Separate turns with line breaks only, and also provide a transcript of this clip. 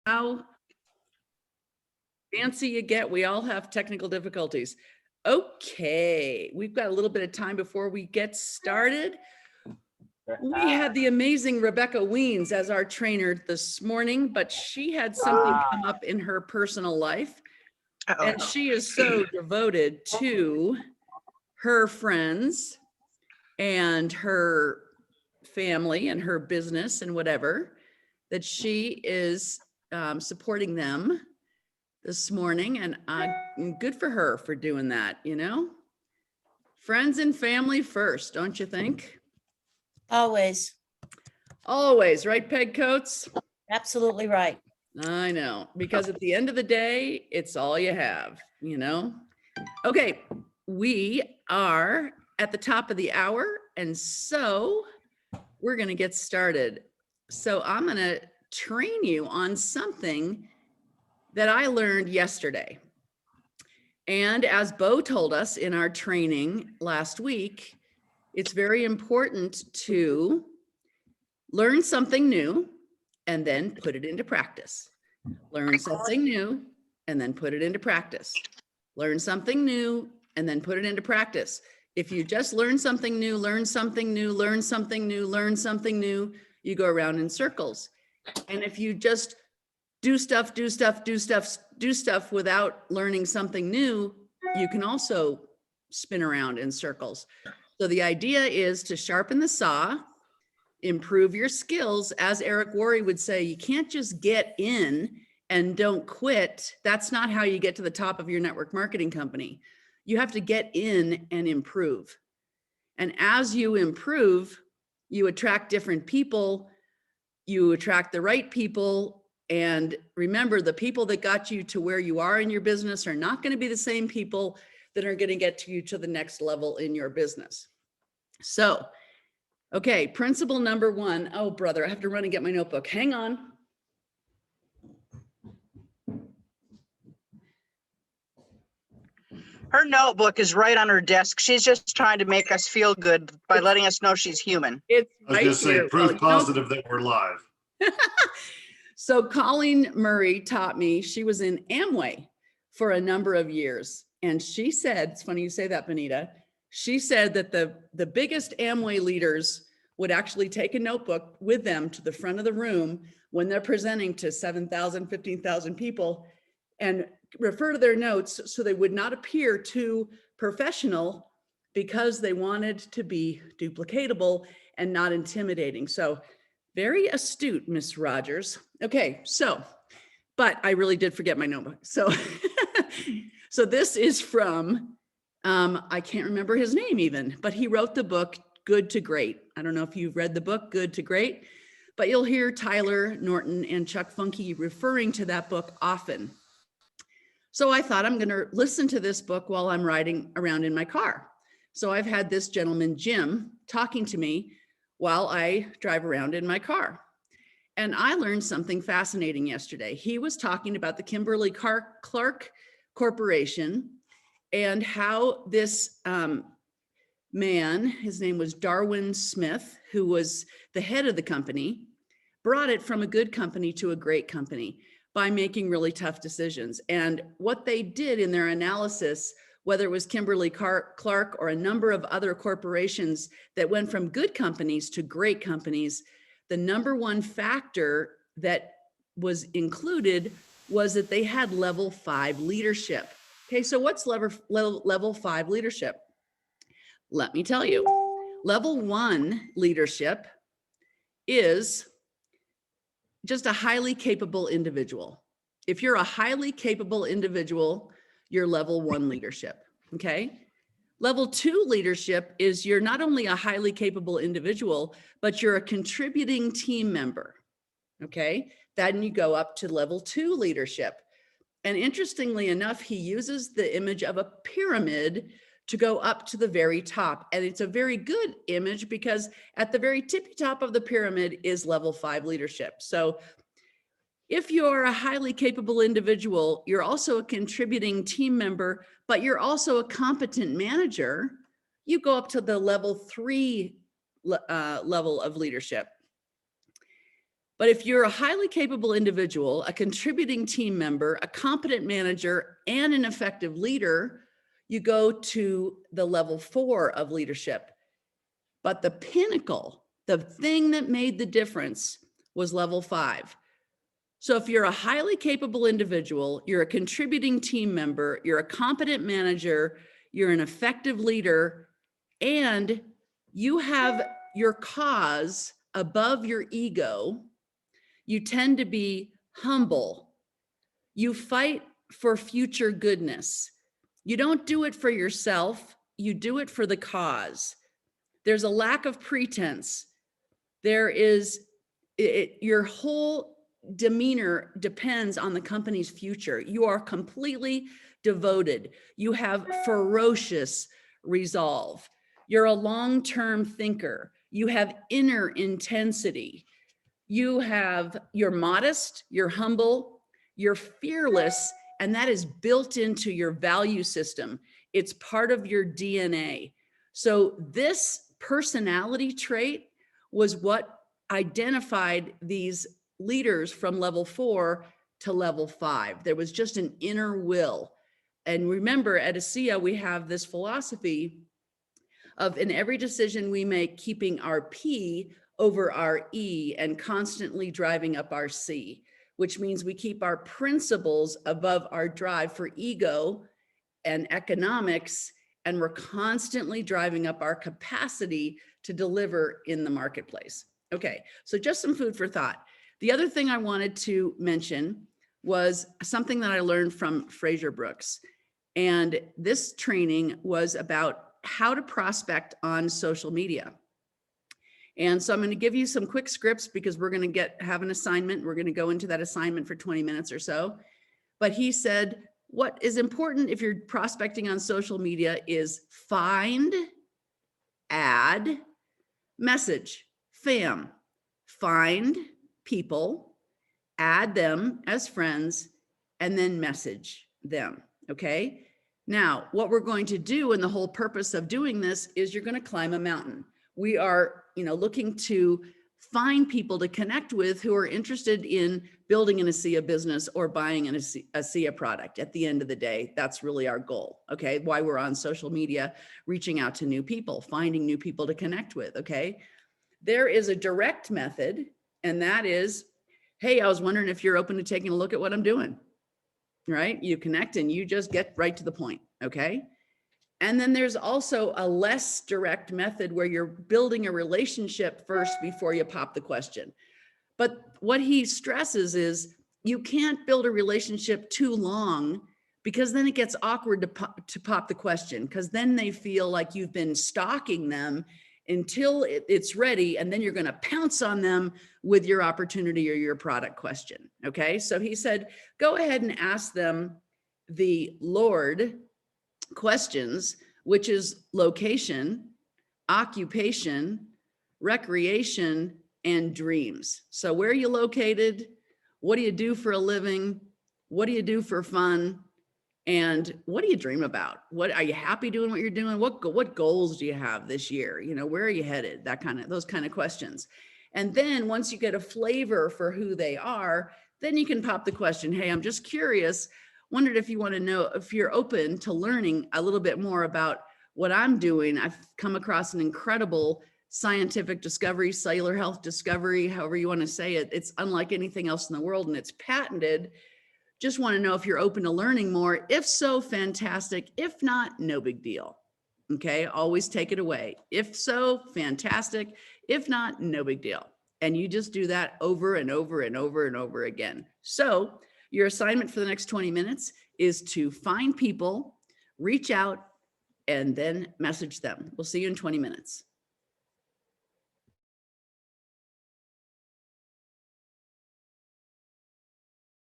how fancy you get. We all have technical difficulties. Okay, we've got a little bit of time before we get started. We had the amazing Rebecca Weens as our trainer this morning, but she had something come up in her personal life. And she is so devoted to her friends and her family and her business and whatever, that she is supporting them this morning. And good for her for doing that, you know? Friends and family first, don't you think?
Always.
Always, right, Peg Coates?
Absolutely right.
I know, because at the end of the day, it's all you have, you know? Okay, we are at the top of the hour, and so we're going to get started. So I'm going to train you on something that I learned yesterday. And as Bo told us in our training last week, it's very important to learn something new and then put it into practice. Learn something new and then put it into practice. Learn something new and then put it into practice. If you just learn something new, learn something new, learn something new, learn something new, you go around in circles. And if you just do stuff without learning something new, you can also spin around in circles. So the idea is to sharpen the saw, improve your skills. As Eric Worre would say, you can't just get in and don't quit. That's not how you get to the top of your network marketing company. You have to get in and improve. And as you improve, you attract different people, you attract the right people. And remember, the people that got you to where you are in your business are not going to be the same people that are going to get you to the next level in your business. So, okay, principle number one. Oh, brother, I have to run and get my notebook. Hang on.
Her notebook is right on her desk. She's just trying to make us feel good by letting us know she's human.
It's
I was
right
going to say,
here.
proof
Well,
positive that we're live.
So Colleen Murray taught me, she was in Amway for a number of years. And she said, it's funny you say that, Benita. She said that the biggest Amway leaders would actually take a notebook with them to the front of the room when they're presenting to 7,000, 15,000 people and refer to their notes so they would not appear too professional because they wanted to be duplicatable and not intimidating. So very astute, Miss Rogers. Okay, so, but I really did forget my notebook. So, so this is from, I can't remember his name even, but he wrote the book, Good to Great. I don't know if you've read the book, Good to Great, but you'll hear Tyler Norton and Chuck Funky referring to that book often. So I thought I'm going to listen to this book while I'm riding around in my car. So I've had this gentleman, Jim, talking to me while I drive around in my car. And I learned something fascinating yesterday. He was talking about the Kimberly-Clark Corporation and how this man, his name was Darwin Smith, who was the head of the company, brought it from a good company to a great company by making really tough decisions. And what they did in their analysis, whether it was Kimberly-Clark or a number of other corporations that went from good companies to great companies, the number one factor that was included was that they had level 5 leadership. Okay, so what's level 5 leadership? Let me tell you. Level 1 leadership is just a highly capable individual. If you're a highly capable individual, you're level 1 leadership, okay? Level 2 leadership is you're not only a highly capable individual, but you're a contributing team member, okay? Then you go up to level 2 leadership. And interestingly enough, he uses the image of a pyramid to go up to the very top. And it's a very good image because at the very tippy top of the pyramid is level 5 leadership. So if you're a highly capable individual, you're also a contributing team member, but you're also a competent manager, you go up to the level 3 level of leadership. But if you're a highly capable individual, a contributing team member, a competent manager, and an effective leader, you go to the level 4 of leadership. But the pinnacle, the thing that made the difference, was level 5. So if you're a highly capable individual, you're a contributing team member, you're a competent manager, you're an effective leader, and you have your cause above your ego, you tend to be humble. You fight for future goodness. You don't do it for yourself, you do it for the cause. There's a lack of pretense. There is, your whole demeanor depends on the company's future. You are completely devoted. You have ferocious resolve. You're a long-term thinker. You have inner intensity. You're modest, you're humble, you're fearless, and that is built into your value system. It's part of your DNA. So this personality trait was what identified these leaders from level 4 to level 5. There was just an inner will. And remember, at ASEA, we have this philosophy of, in every decision we make, keeping our P over our E and constantly driving up our C, which means we keep our principles above our drive for ego and economics, and we're constantly driving up our capacity to deliver in the marketplace. Okay, so just some food for thought. The other thing I wanted to mention was something that I learned from Fraser Brooks. And this training was about how to prospect on social media. And so I'm going to give you some quick scripts because we're going to have an assignment. We're going to go into that assignment for 20 minutes or so. But he said, what is important if you're prospecting on social media is find, add, message, FAM. Find people, add them as friends, and then message them, okay? Now, what we're going to do, and the whole purpose of doing this, is you're going to climb a mountain. We are, looking to find people to connect with who are interested in building an ASEA business or buying an ASEA product. At the end of the day, that's really our goal, okay? Why we're on social media, reaching out to new people, finding new people to connect with, okay? There is a direct method, and that is, hey, I was wondering if you're open to taking a look at what I'm doing, right? You connect and you just get right to the point, okay? And then there's also a less direct method where you're building a relationship first before you pop the question. But what he stresses is you can't build a relationship too long, because then it gets awkward to pop the question, because then they feel like you've been stalking them until it's ready, and then you're going to pounce on them with your opportunity or your product question, okay? So he said, go ahead and ask them the Lord questions, which is location, occupation, recreation, and dreams. So where are you located? What do you do for a living? What do you do for fun? And what do you dream about? What are you happy doing what you're doing? What goals do you have this year? Where are you headed? Those kind of questions. And then once you get a flavor for who they are, then you can pop the question, hey, I'm just curious, wondered if you want to know if you're open to learning a little bit more about what I'm doing. I've come across an incredible scientific discovery, cellular health discovery, however you want to say it. It's unlike anything else in the world, and it's patented. Just want to know if you're open to learning more. If so, fantastic. If not, no big deal. Okay, always take it away. If so, fantastic. If not, no big deal. And you just do that over and over and over and over again. So your assignment for the next 20 minutes is to find people, reach out, and then message them. We'll see you in 20 minutes.